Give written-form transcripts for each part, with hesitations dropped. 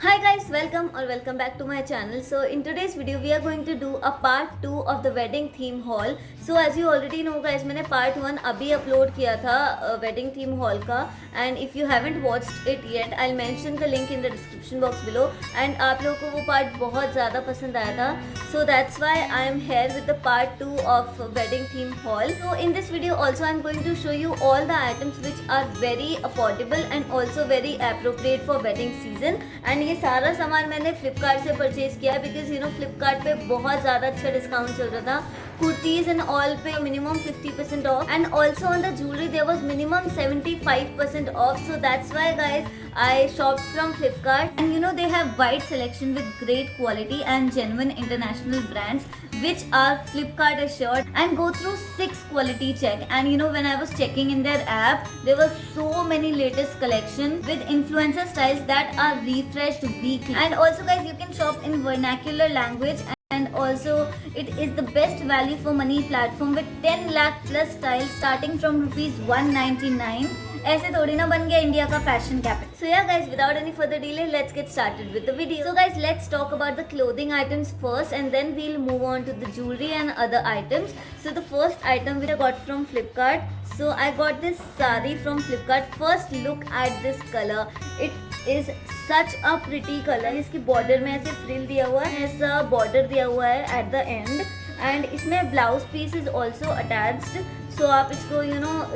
Hi guys, welcome or welcome back to my channel. So in today's video we are going to do a part 2 of the wedding theme haul. So as you already know guys, मैंने part 1 अभी upload किया था wedding theme haul का, and if you haven't watched it yet, I'll mention the link in the description box below. And आप लोगों को वो part बहुत ज़्यादा पसंद आया था, so that's why I am here with the part 2 of wedding theme haul. So in this video also I'm going to show you all the items which are very affordable and also very appropriate for wedding season. And ये सारा सामान मैंने फ्लिपकार्ट से purchase किया है because Flipkart पे बहुत ज़्यादा अच्छा डिस्काउंट चल रहा था. कुर्तीज एंड ऑल पे minimum 50% off, and also on the jewellery there was minimum 75% off. So that's why guys I shopped from Flipkart, and they have wide selection with great quality and genuine international brands which are Flipkart assured and go through 6 quality check. And when I was checking in their app, there were so many latest collection with influencer styles that are refreshed weekly. And also guys, you can shop in vernacular language, and also it is the best value for money platform with 10 lakh plus styles starting from rupees 199. ऐसे थोड़ी ना बन गया India का fashion capital. So yeah guys, without any further delay, let's get started with the video. So guys, let's talk about the clothing items first and then we'll move on to the jewelry and other items. So the first item which I got from Flipkart. So I got this sari from Flipkart. First look at this color. It is such a pretty color. इसकी border में ऐसे frill दिया हुआ है, ऐसा border दिया हुआ है एट द एंड, एंड इसमें blouse piece is also attached. सो आप इसको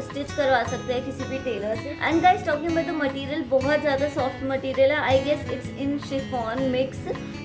स्टिच करवा सकते हैं किसी भी टेलर से. And guys, talking about the material, बहुत ज़्यादा सॉफ्ट मटेरियल है. I guess it's in chiffon mix,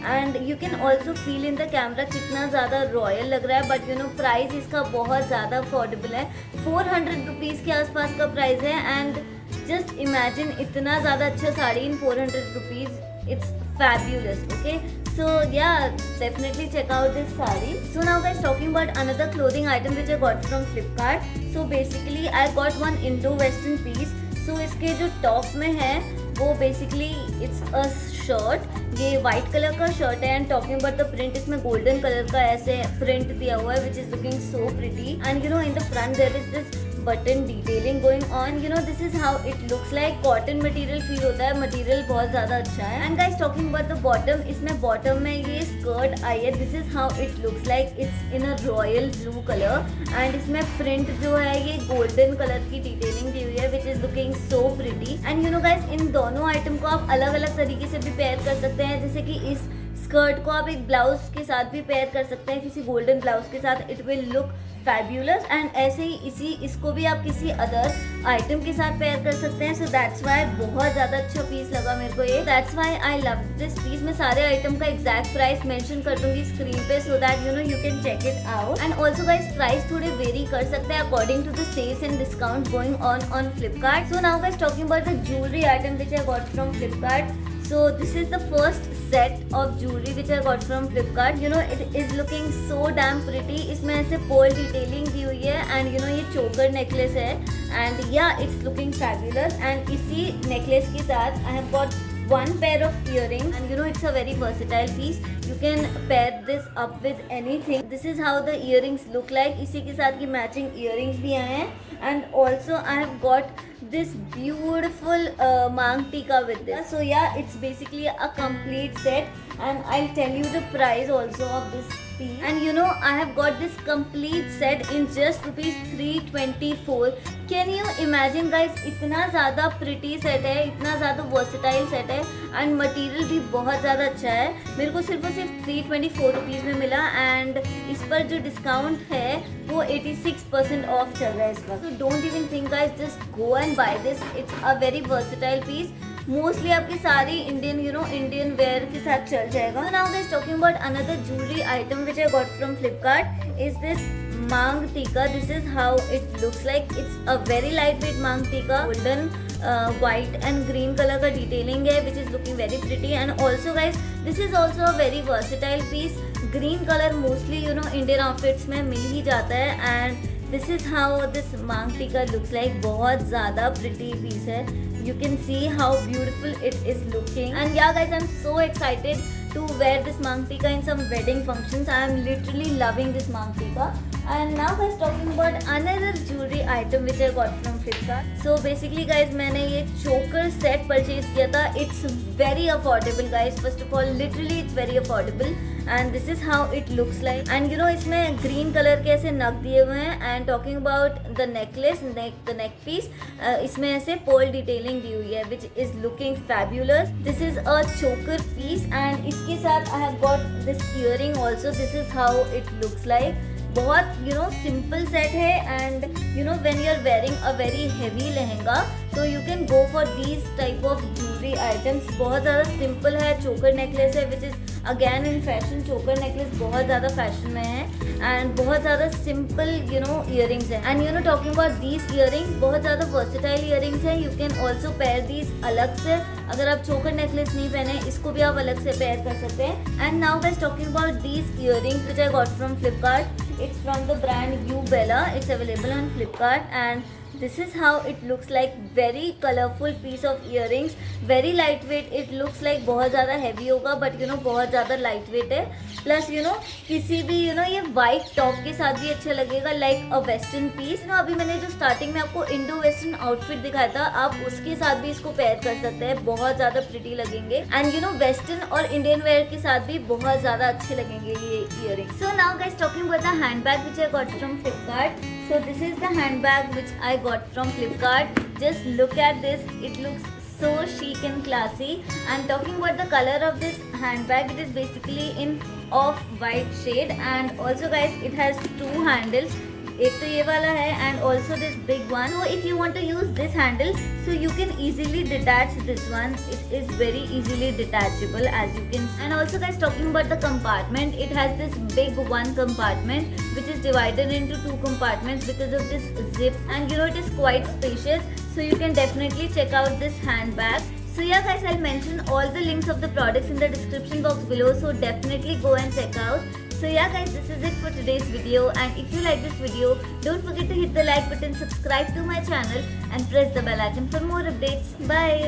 and you can also feel in the camera कितना ज़्यादा रॉयल लग रहा है. बट प्राइस इसका बहुत ज़्यादा अफोर्डेबल है. 400 रुपीज़ के आसपास का प्राइस है. एंड जस्ट इमेजिन इतना ज़्यादा अच्छा साड़ी इन 400 rupees. It's fabulous. Okay, so yeah, definitely check out this saree. So now guys, talking about another clothing item which I got from Flipkart. So basically I got one Indo-Western piece. So इसके जो top में है वो basically it's a shirt. ये white colour का shirt है, and talking about the print, इसमें golden colour का ऐसे प्रिंट दिया हुआ है which is looking so pretty. And in the front there is this button detailing going on. This is how it looks like. Cotton material feel होता है, material बहुत ज़्यादा अच्छा है. And guys, talking about the bottom, इसमें bottom में ये skirt आई है. This is how it looks like. It's in a royal blue colour, and इसमें प्रिंट जो है ये गोल्डन कलर की डिटेलिंग दी हुई है which is looking so pretty. And guys, इन दोनों आइटम को आप अलग अलग तरीके से भी पेयर कर सकते हैं. जैसे कि इस स्कर्ट को आप एक ब्लाउज के साथ भी पेयर कर सकते हैं, किसी गोल्डन ब्लाउज के साथ. It will look fabulous. And ऐसे ही इसको भी आप किसी अदर आइटम के साथ पेयर कर सकते हैं. सो दैट्स वाई बहुत ज़्यादा अच्छा पीस लगा मेरे को ये. That's why I love this piece. मैं सारे आइटम का एग्जैक्ट प्राइस मेंशन कर दूंगी स्क्रीन पे, so that you can check it out. And also guys, price थोड़े वेरी कर सकते हैं according to the sales and discount going on Flipkart. So now guys, talking about the jewellery item which I got from Flipkart. So this is the first set of jewelry which I got from Flipkart. It is looking so damn pretty. इसमें ऐसे pearl detailing दी हुई है, and ये choker necklace है, and yeah, it's looking fabulous. And इसी necklace के साथ I have got one pair of earrings, and it's a very versatile piece. You can pair this up with anything. This is how the earrings look like. इसी के साथ की matching earrings भी आए हैं. And also I have got this beautiful mang tika with this. So yeah, it's basically a complete set, and I'll tell you the price also of this piece. And I have got this complete set in just rupees 324. Can you imagine guys, इतना ज़्यादा pretty set है, इतना ज़्यादा versatile set है, and material भी बहुत ज़्यादा अच्छा है. मेरे को सिर्फ और सिर्फ 324 रुपीज़ में मिला, एंड इस पर जो डिस्काउंट है वो 86% ऑफ चल रहा है इसका. So don't even think guys, just go and buy this. It's a very versatile piece. Mostly आपकी सारी इंडियन इंडियन वेयर के साथ चल जाएगा. Now guys, talking about another jewellery item which I got from Flipkart is this maang tikka. This is how it looks like. It's a very light weight maang tikka. Golden white and green colour का detailing है which is looking very pretty. And also guys, this is also a very versatile piece. Green colour mostly Indian outfits में मिल ही जाता है, and this is how this maang टीका looks like. बहुत ज़्यादा pretty piece है. You can see how beautiful it is looking. And yeah guys, I'm so excited to wear this mang tika in some wedding functions. I am literally loving this mang tika. And now guys, talking about another jewelry item which I got from Flipkart. So basically guys मैंने ये choker set purchase किया था। It's very affordable guys, first of all literally it's very affordable and this is how it looks like. And you know इसमें green colour के ऐसे नग दिए हुए हैं। And talking about the necklace, the neck piece, इसमें ऐसे pearl detailing दी हुई है which is looking fabulous. This is a choker piece and इसके साथ I have got this earring also. This is how it looks like. बहुत simple set है and when you are wearing a very heavy lehenga तो you can go for these type of jewellery items. बहुत ज़्यादा simple है। Choker necklace है which is again in fashion. Choker necklace बहुत ज़्यादा fashion में है एंड बहुत ज़्यादा सिंपल इयरिंग्स है। And talking about these earrings, बहुत ज़्यादा वर्सेटाइल इयरिंग्स है। You can also pair these अलग से। अगर आप चोकर नेकलेस नहीं पहने इसको भी आप अलग से पेयर कर सकते हैं। And now guys talking about these earrings which I got from Flipkart. It's from the brand You Bella. It's available on Flipkart and this is how it looks like. Very colorful piece of earrings, very lightweight. It looks like बहुत ज़्यादा heavy होगा but बहुत ज़्यादा lightweight है। Plus किसी भी ये white top के साथ भी अच्छा लगेगा, लाइक अ वेस्टर्न पीस। अभी मैंने जो स्टार्टिंग में आपको इंडो वेस्टर्न आउटफिट दिखाया था, आप उसके साथ भी इसको पेयर कर सकते हैं। बहुत ज़्यादा प्रिटी लगेंगे एंड वेस्टर्न और इंडियन वेयर के साथ भी बहुत ज़्यादा अच्छे लगेंगे ये earring. So now guys talking about the handbag which I got from Flipkart. So this is the handbag which I got from Flipkart. Just look at this. It looks so chic and classy. And talking about the color of this handbag, it is basically in off-white shade. And also guys, it has two handles. एक तो ये वाला है and also this big one. So if you want to use this handle so you can easily detach this one. It is very easily detachable as you can. And also guys talking about the compartment, it has this big one compartment which is divided into two compartments because of this zip and it is quite spacious, so you can definitely check out this handbag. So yeah guys, I'll mention all the links of the products in the description box below, so definitely go and check out. So yeah guys, this is it for today's video and if you like this video, don't forget to hit the like button, subscribe to my channel and press the bell icon for more updates. Bye.